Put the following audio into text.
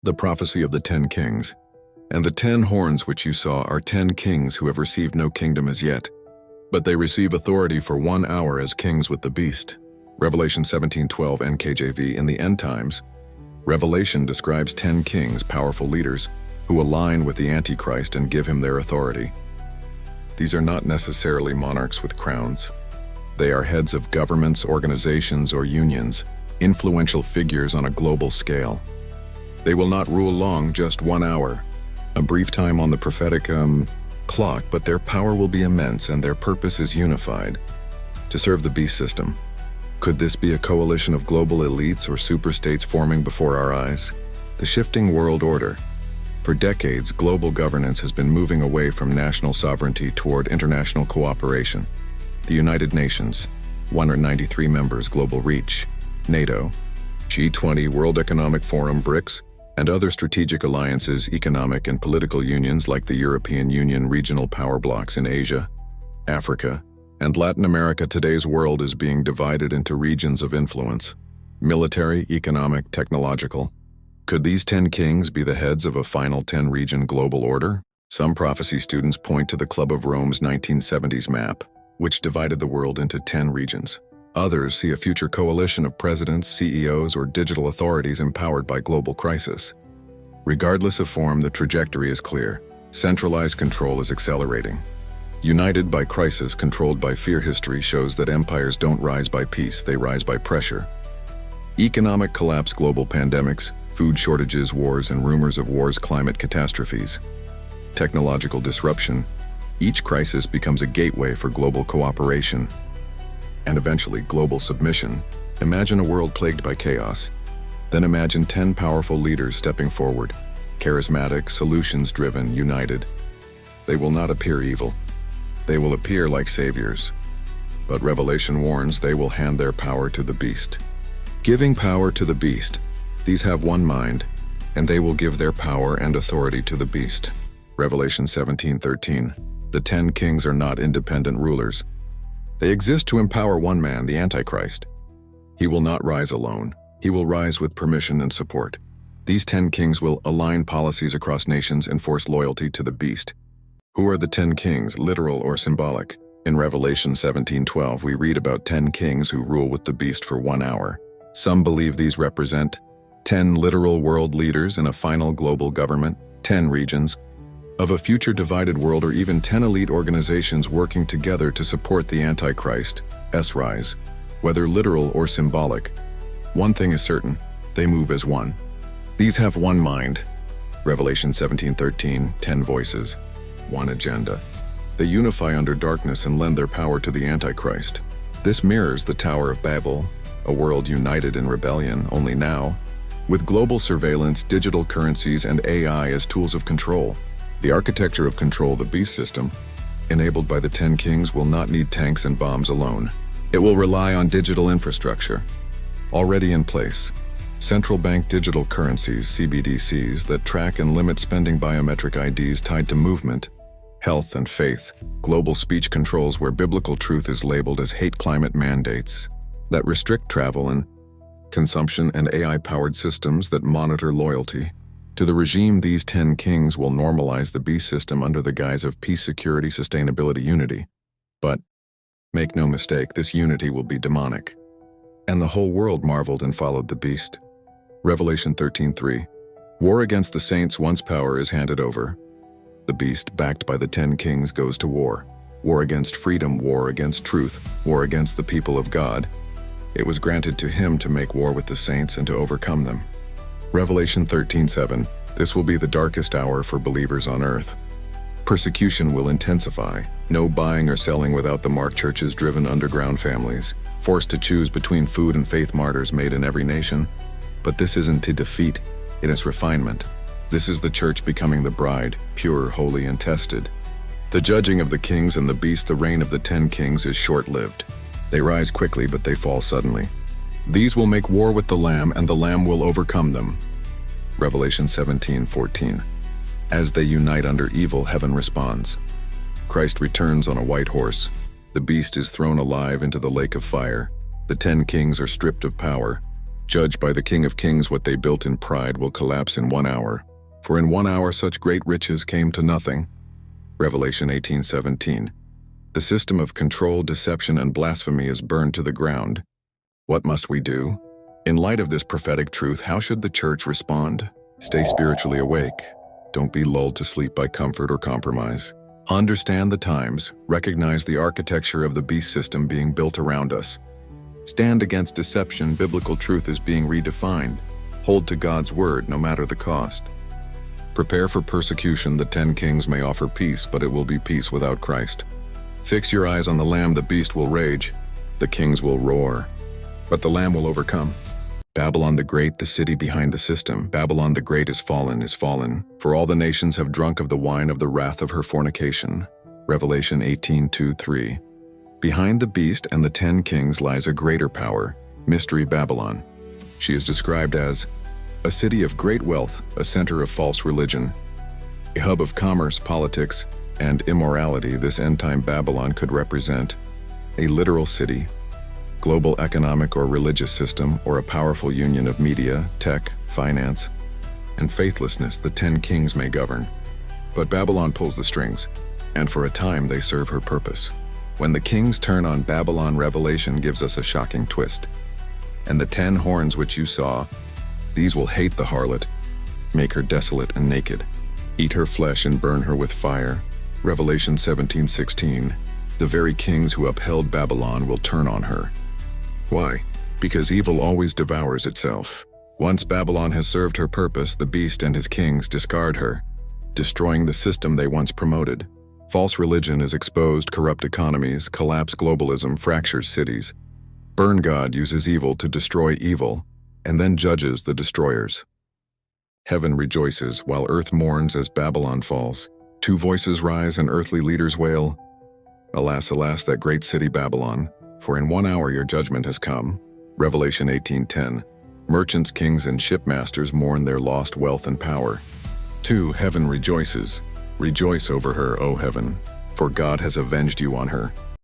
The prophecy of the 10 kings. And the 10 horns which you saw are 10 kings who have received no kingdom as yet, but they receive authority for 1 hour as kings with the beast. Revelation 17:12 NKJV. In the end times, Revelation describes 10 kings, powerful leaders, who align with the Antichrist and give him their authority. These are not necessarily monarchs with crowns. They are heads of governments, organizations, or unions, influential figures on a global scale. They will not rule long, just 1 hour, a brief time on the prophetic clock, but their power will be immense and their purpose is unified, to serve the beast system. Could this be a coalition of global elites or superstates forming before our eyes? The shifting world order. For decades, global governance has been moving away from national sovereignty toward international cooperation. The United Nations, 193 members, global reach, NATO, G20, World Economic Forum, BRICS, and other strategic alliances, economic and political unions like the European Union, regional power blocks in Asia, Africa, and Latin America. Today's world is being divided into regions of influence: military, economic, technological. Could these 10 kings be the heads of a final 10-region global order? Some prophecy students point to the Club of Rome's 1970s map, which divided the world into 10 regions. Others see a future coalition of presidents, CEOs, or digital authorities empowered by global crisis. Regardless of form, the trajectory is clear. Centralized control is accelerating. United by crisis, controlled by fear. History shows that empires don't rise by peace, they rise by pressure. Economic collapse, global pandemics, food shortages, wars, and rumors of wars, climate catastrophes. Technological disruption. Each crisis becomes a gateway for global cooperation and eventually global submission. Imagine a world plagued by chaos. Then imagine 10 powerful leaders stepping forward, charismatic, solutions-driven, united. They will not appear evil. They will appear like saviors. But Revelation warns they will hand their power to the beast. Giving power to the beast. These have one mind, and they will give their power and authority to the beast. Revelation 17:13. The 10 kings are not independent rulers. They exist to empower one man, the Antichrist. He will not rise alone. He will rise with permission and support. These 10 kings will align policies across nations, enforce loyalty to the beast. Who are the 10 kings, literal or symbolic? In Revelation 17:12, we read about 10 kings who rule with the beast for 1 hour. Some believe these represent 10 literal world leaders in a final global government, 10 regions of a future divided world, or even 10 elite organizations working together to support the Antichrist's rise. Whether literal or symbolic, one thing is certain: they move as one. These have one mind. Revelation 17:13, 10 voices, one agenda. They unify under darkness and lend their power to the Antichrist. This mirrors the Tower of Babel, a world united in rebellion, only now, with global surveillance, digital currencies, and AI as tools of control. The architecture of control, the beast system, enabled by the 10 kings, will not need tanks and bombs alone. It will rely on digital infrastructure, already in place. Central bank digital currencies, CBDCs, that track and limit spending, biometric IDs tied to movement, health, and faith. Global speech controls where biblical truth is labeled as hate, climate mandates that restrict travel and consumption, and AI-powered systems that monitor loyalty to the regime. These 10 kings will normalize the beast system under the guise of peace, security, sustainability, unity. But make no mistake, this unity will be demonic. And the whole world marveled and followed the beast. Revelation 13:3. War against the saints. Once power is handed over, the beast, backed by the 10 kings, goes to war. War against freedom, war against truth, war against the people of God. It was granted to him to make war with the saints and to overcome them. Revelation 13:7. This will be the darkest hour for believers on earth. Persecution will intensify. No buying or selling without the mark. Churches driven, underground families forced to choose between food and faith. Martyrs made in every nation. But this isn't to defeat, it is refinement. This is the church becoming the bride, pure, holy, and tested. The judging of the kings and the beast. The reign of the 10 kings is short-lived. They rise quickly, but they fall suddenly. These will make war with the Lamb, and the Lamb will overcome them. Revelation 17:14. As they unite under evil, heaven responds. Christ returns on a white horse. The beast is thrown alive into the lake of fire. The 10 kings are stripped of power. Judged by the King of Kings, what they built in pride will collapse in 1 hour. For in 1 hour such great riches came to nothing. Revelation 18:17. The system of control, deception, and blasphemy is burned to the ground. What must we do? In light of this prophetic truth, how should the church respond? Stay spiritually awake. Don't be lulled to sleep by comfort or compromise. Understand the times. Recognize the architecture of the beast system being built around us. Stand against deception. Biblical truth is being redefined. Hold to God's word no matter the cost. Prepare for persecution. The 10 kings may offer peace, but it will be peace without Christ. Fix your eyes on the Lamb. The beast will rage. The kings will roar. But the Lamb will overcome. Babylon the Great, the city behind the system. Babylon the Great is fallen, for all the nations have drunk of the wine of the wrath of her fornication. Revelation 18:2-3. Behind the beast and the 10 kings lies a greater power, Mystery Babylon. She is described as a city of great wealth, a center of false religion, a hub of commerce, politics, and immorality. This end-time Babylon could represent a literal city, global economic or religious system, or a powerful union of media, tech, finance, and faithlessness. The 10 kings may govern, but Babylon pulls the strings, and for a time they serve her purpose. When the kings turn on Babylon, Revelation gives us a shocking twist. And the 10 horns which you saw, these will hate the harlot, make her desolate and naked, eat her flesh and burn her with fire. Revelation 17:16. The very kings who upheld Babylon will turn on her. Why? Because evil always devours itself. Once Babylon has served her purpose, the beast and his kings discard her, destroying the system they once promoted. False religion is exposed, corrupt economies, collapse globalism, fractures cities. Burn God uses evil to destroy evil, and then judges the destroyers. Heaven rejoices while earth mourns as Babylon falls. 2 voices rise and earthly leaders wail, "Alas, alas, that great city Babylon, for in 1 hour your judgment has come." Revelation 18:10. Merchants, kings, and shipmasters mourn their lost wealth and power. 2. Heaven rejoices. Rejoice over her, O heaven, for God has avenged you on her.